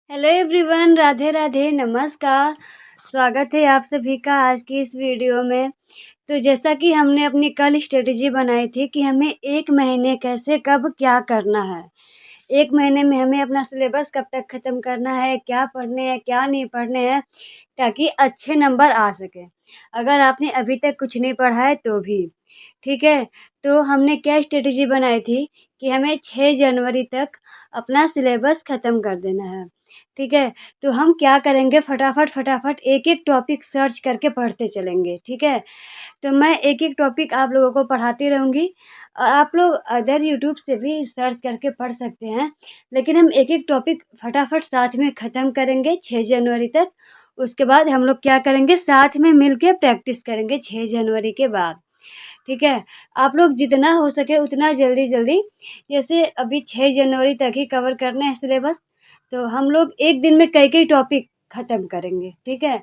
Hello everyone, Radhe Radhe, नमस्कार। स्वागत है आप सभी का आज की इस वीडियो में। तो जैसा कि हमने अपनी कल स्ट्रेटजी बनाई थी कि हमें 1 महीने कैसे कब क्या करना है। 1 महीने में हमें अपना सिलेबस कब तक ख़त्म करना है, क्या पढ़ने हैं, क्या नहीं पढ़ने हैं, ताकि अच्छे नंबर आ सकें। अगर आपने अभी तक कुछ नहीं पढ़ा है तो भी, ठीक है? तो हमने क्या स्ट्रेटजी बनाई थी कि हमें 6 जनवरी तक अपना सिलेबस ख़त्म कर देना है, ठीक है? तो हम क्या करेंगे, फटाफट एक-एक टॉपिक सर्च करके पढ़ते चलेंगे, ठीक है? तो मैं एक-एक टॉपिक आप लोगों को पढ़ाती रहूँगी। आप लोग अदर यूट्यूब से भी सर्च करके पढ़ सकते हैं, लेकिन हम एक-एक टॉपिक फटाफट साथ में ख़त्म करेंगे 6 जनवरी तक। उसके बाद हम लोग क्या करेंगे, साथ में मिल के प्रैक्टिस करेंगे 6 जनवरी के बाद, ठीक है? आप लोग जितना हो सके उतना जल्दी-जल्दी, जैसे अभी 6 जनवरी तक ही कवर करना है सिलेबस, तो हम लोग एक दिन में कई-कई टॉपिक ख़त्म करेंगे, ठीक है?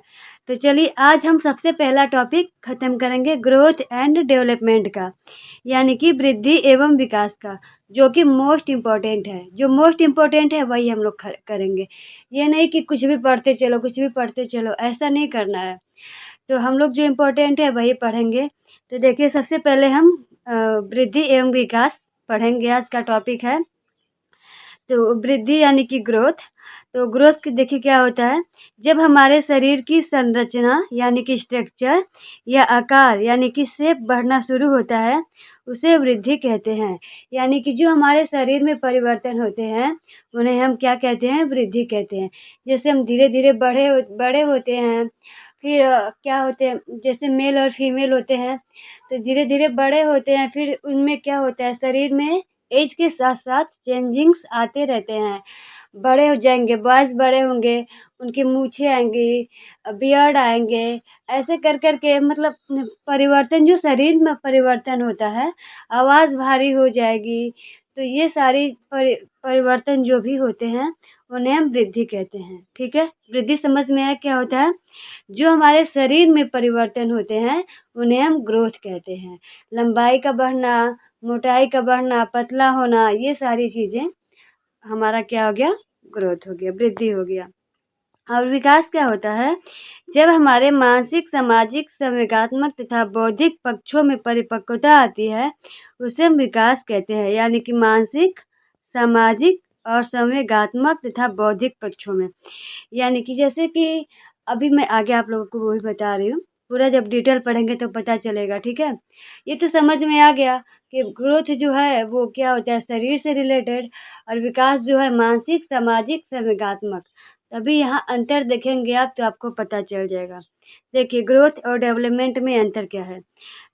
तो चलिए आज हम सबसे पहला टॉपिक ख़त्म करेंगे ग्रोथ एंड डेवलपमेंट का, यानी कि वृद्धि एवं विकास का, जो कि मोस्ट इम्पोर्टेंट है। जो मोस्ट इम्पोर्टेंट है वही हम लोग ख करेंगे। ये नहीं कि कुछ भी पढ़ते चलो, ऐसा नहीं करना है। तो हम लोग जो इम्पोर्टेंट है वही पढ़ेंगे। तो देखिए सबसे पहले हम वृद्धि एवं विकास पढ़ेंगे। आज का टॉपिक है तो वृद्धि यानी कि ग्रोथ। तो ग्रोथ की देखिए क्या होता है, जब हमारे शरीर की संरचना यानी कि स्ट्रक्चर या आकार यानी कि शेप बढ़ना शुरू होता है, उसे वृद्धि कहते हैं। यानी कि जो हमारे शरीर में परिवर्तन होते हैं, उन्हें हम क्या कहते हैं, वृद्धि कहते हैं। जैसे हम धीरे-धीरे बड़े होते हैं, फिर क्या होते हैं, जैसे मेल और फीमेल होते हैं, तो धीरे-धीरे बड़े होते हैं, फिर उनमें क्या होता है, शरीर में ऐज के साथ-साथ चेंजिंग्स आते रहते हैं। बड़े हो जाएँगे, बॉयज़ बड़े होंगे, उनकी मूछें आएँगी, बियर्ड आएँगे, ऐसे कर के मतलब परिवर्तन, जो शरीर में परिवर्तन होता है, आवाज़ भारी हो जाएगी। तो ये सारी परिवर्तन जो भी होते हैं, उन्हें हम वृद्धि कहते हैं, ठीक है? वृद्धि समझ में आया क्या होता है? जो हमारे शरीर में परिवर्तन होते हैं, उन्हें हम ग्रोथ कहते हैं। लंबाई का बढ़ना, मोटाई का बढ़ना, पतला होना, ये सारी चीज़ें हमारा क्या हो गया, ग्रोथ हो गया, वृद्धि हो गया। और विकास क्या होता है, जब हमारे मानसिक, सामाजिक, संवेगात्मक तथा बौद्धिक पक्षों में परिपक्वता आती है, उसे हम विकास कहते हैं। यानी कि मानसिक, सामाजिक और संवेगात्मक तथा बौद्धिक पक्षों में। यानी कि जैसे कि अभी मैं आगे आप लोगों को वही बता रही हूँ, पूरा जब डिटेल पढ़ेंगे तो पता चलेगा, ठीक है? ये तो समझ में आ गया कि ग्रोथ जो है वो क्या होता है, शरीर से रिलेटेड, और विकास जो है मानसिक, सामाजिक, संवेगात्मक। तभी यहाँ अंतर देखेंगे आप तो आपको पता चल जाएगा। देखिए ग्रोथ और डेवलपमेंट में अंतर क्या है?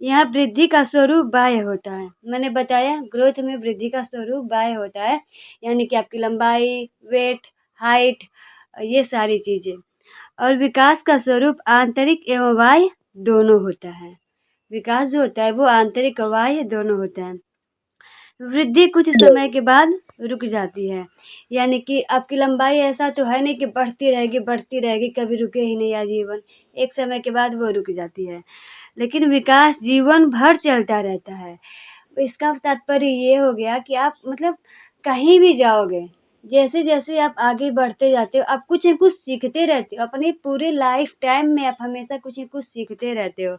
यहाँ वृद्धि का स्वरूप बाह्य होता है। मैंने बताया ग्रोथ में वृद्धि का स्वरूप बाह्य होता है, यानी कि आपकी लंबाई, वेट, हाइट, ये सारी चीज़ें। और विकास का स्वरूप आंतरिक एवं बाह्य दोनों होता है। विकास जो होता है वो आंतरिक और बाह्य दोनों होता है। वृद्धि कुछ समय के बाद रुक जाती है, यानी कि आपकी लंबाई ऐसा तो है नहीं कि बढ़ती रहेगी, कभी रुके ही नहीं आजीवन। एक समय के बाद वो रुक जाती है, लेकिन विकास जीवन भर चलता रहता है। तो इसका तात्पर्य ये हो गया कि आप मतलब कहीं भी जाओगे, जैसे-जैसे आप आगे बढ़ते जाते हो, आप कुछ न कुछ सीखते रहते हो। अपने पूरे लाइफ़ टाइम में आप हमेशा कुछ न कुछ सीखते रहते हो।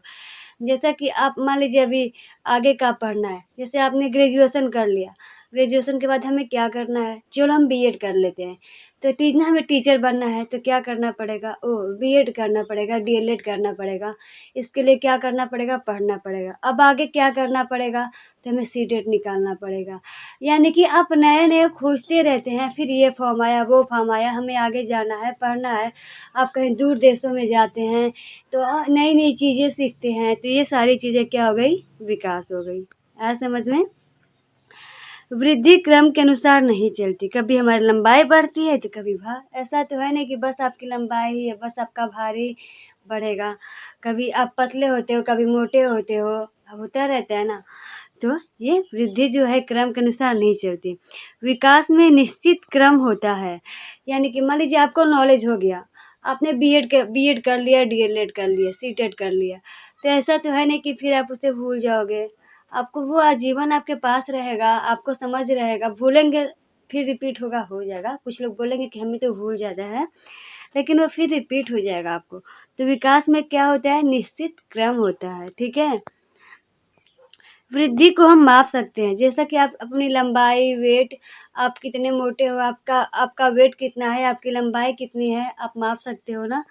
जैसा कि आप मान लीजिए अभी आगे का पढ़ना है, जैसे आपने ग्रेजुएशन कर लिया, ग्रेजुएशन के बाद हमें क्या करना है? चलो हम बीएड कर लेते हैं, तो हमें टीचर बनना है तो क्या करना पड़ेगा? बीएड करना पड़ेगा, डीएलएड करना पड़ेगा। इसके लिए क्या करना पड़ेगा? पढ़ना पड़ेगा। अब आगे क्या करना पड़ेगा? तो हमें सीटेट निकालना पड़ेगा। यानी कि आप नए-नए खोजते रहते हैं, फिर ये फॉर्म आया, वो फॉर्म आया, हमें आगे जाना है, पढ़ना है। आप कहीं दूर देशों में जाते हैं, तो नई-नई चीज़ें सीखते हैं, तो ये सारी चीज़ें क्या हो गई? विकास हो गई। आया समझ में? वृद्धि क्रम के अनुसार नहीं चलती, कभी हमारी लंबाई बढ़ती है तो कभी भार। ऐसा तो है नहीं कि बस आपकी लंबाई ही है, बस आपका भार ही बढ़ेगा। कभी आप पतले होते हो, कभी मोटे होते हो, होता रहता है ना। तो ये वृद्धि जो है क्रम के अनुसार नहीं चलती। विकास में निश्चित क्रम होता है, यानी कि मान लीजिए आपको नॉलेज हो गया, आपने बीएड कर लिया, डीएलएड कर लिया, सीटेट कर लिया, तो ऐसा तो है नहीं कि फिर आप उसे भूल जाओगे। आपको वो आजीवन आपके पास रहेगा, आपको समझ रहेगा, भूलेंगे फिर रिपीट होगा, हो जाएगा। कुछ लोग बोलेंगे कि हमें तो भूल जाता है, लेकिन वो फिर रिपीट हो जाएगा आपको। तो विकास में क्या होता है, निश्चित क्रम होता है, ठीक है। वृद्धि को हम माप सकते हैं, जैसा कि आप अपनी लंबाई, वेट, आप कितने मोटे हो, आपका आपका वेट कितना है, आपकी लंबाई कितनी है, आप माप सकते हो ना।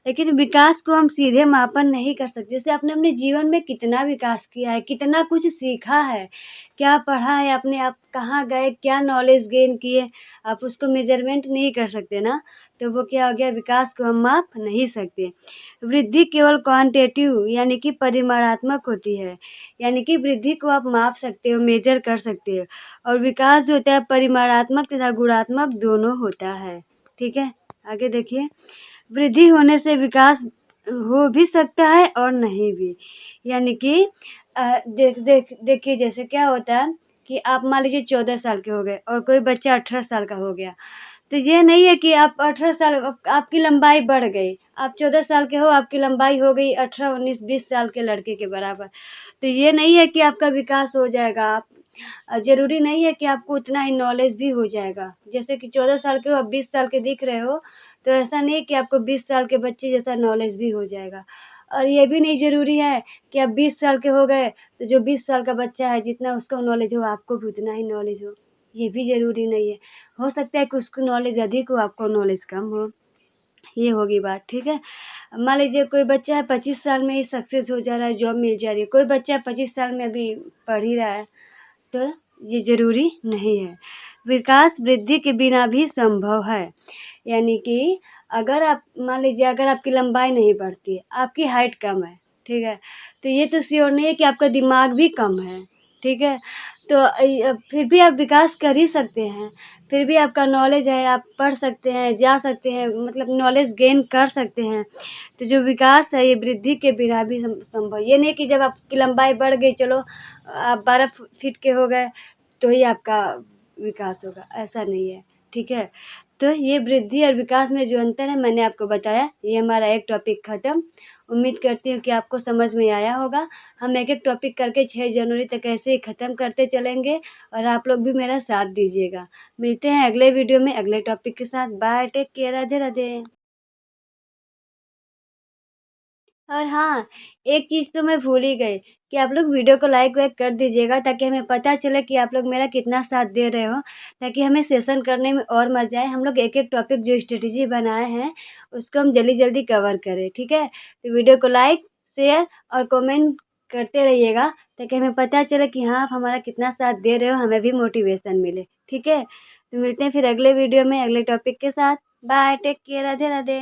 लेकिन विकास को हम सीधे मापन नहीं कर सकते। जैसे आपने अपने जीवन में कितना विकास किया है, कितना कुछ सीखा है, क्या पढ़ा है आपने, आप कहाँ गए, क्या नॉलेज गेन किए, आप उसको मेज़रमेंट नहीं कर सकते ना। तो वो क्या हो गया, विकास को हम माप नहीं सकते। वृद्धि केवल क्वांटिटेटिव यानी कि परिमाणात्मक होती है, यानी कि वृद्धि को आप माप सकते हो, मेज़र कर सकते हो, और विकास जो होता है परिमाणात्मक तथा गुणात्मक दोनों होता है, ठीक है। आगे देखिए, वृद्धि होने से विकास हो भी सकता है और नहीं भी। यानी कि देखिए जैसे क्या होता है कि आप मान लीजिए 14 साल के हो गए और कोई बच्चा 18 साल का हो गया। तो ये नहीं है कि आप 18 साल आपकी लंबाई बढ़ गई। आप 14 साल के हो, आपकी लंबाई हो गई 18, 19, 20 साल के लड़के के बराबर। तो ये नहीं है कि आपका विकास हो जाएगा। आप ज़रूरी नहीं है कि आपको उतना ही नॉलेज भी हो जाएगा। जैसे कि 14 साल के हो, आप 20 साल के दिख रहे हो, तो ऐसा नहीं है कि आपको 20 साल के बच्चे जैसा नॉलेज भी हो जाएगा। और ये भी नहीं ज़रूरी है कि आप 20 साल के हो गए, तो जो 20 साल का बच्चा है जितना उसको नॉलेज हो, आपको भी उतना ही नॉलेज हो। ये भी ज़रूरी नहीं है। हो सकता है कि उसको नॉलेज अधिक हो, आपको नॉलेज कम हो। ये होगी बात, ठीक है। मान लीजिए कोई बच्चा है 25 साल में ही सक्सेस हो जा रहा है, जॉब मिल जा रही है। कोई बच्चा 25 साल में अभी पढ़ ही रहा है, तो ये ज़रूरी नहीं है। विकास वृद्धि के बिना भी संभव है। यानी कि अगर आप मान लीजिए अगर आपकी लंबाई नहीं बढ़ती है, आपकी हाइट कम है, ठीक है, तो ये तो श्योर नहीं है कि आपका दिमाग भी कम है, ठीक है। तो फिर भी आप विकास कर ही सकते हैं, फिर भी आपका नॉलेज है, आप पढ़ सकते हैं, जा सकते हैं, मतलब नॉलेज गेन कर सकते हैं। तो जो विकास है ये वृद्धि के बिना भी संभव। ये नहीं कि जब आपकी लंबाई बढ़ गई, चलो आप 12 फीट के हो गए तो ही आपका विकास होगा, ऐसा नहीं है, ठीक है। तो ये वृद्धि और विकास में जो अंतर है मैंने आपको बताया। ये हमारा एक टॉपिक ख़त्म। उम्मीद करती हूँ कि आपको समझ में आया होगा। हम एक-एक टॉपिक करके 6 जनवरी तक ऐसे ही ख़त्म करते चलेंगे और आप लोग भी मेरा साथ दीजिएगा। मिलते हैं अगले वीडियो में अगले टॉपिक के साथ। Bye, take care, Radhe Radhe. और हाँ, एक चीज़ तो मैं भूल ही गई कि आप लोग वीडियो को लाइक वाइक कर दीजिएगा ताकि हमें पता चले कि आप लोग मेरा कितना साथ दे रहे हो, ताकि हमें सेशन करने में और मज़ा आए। हम लोग एक-एक टॉपिक जो स्ट्रैटेजी बनाए हैं, उसको हम जल्दी-जल्दी कवर करें, ठीक है? तो वीडियो को लाइक, शेयर और कमेंट करते रहिएगा ताकि हमें पता चले कि हाँ, आप हमारा कितना साथ दे रहे हो, हमें भी मोटिवेशन मिले, ठीक है? तो मिलते हैं फिर अगले वीडियो में अगले टॉपिक के साथ। Bye, take care, Radhe Radhe.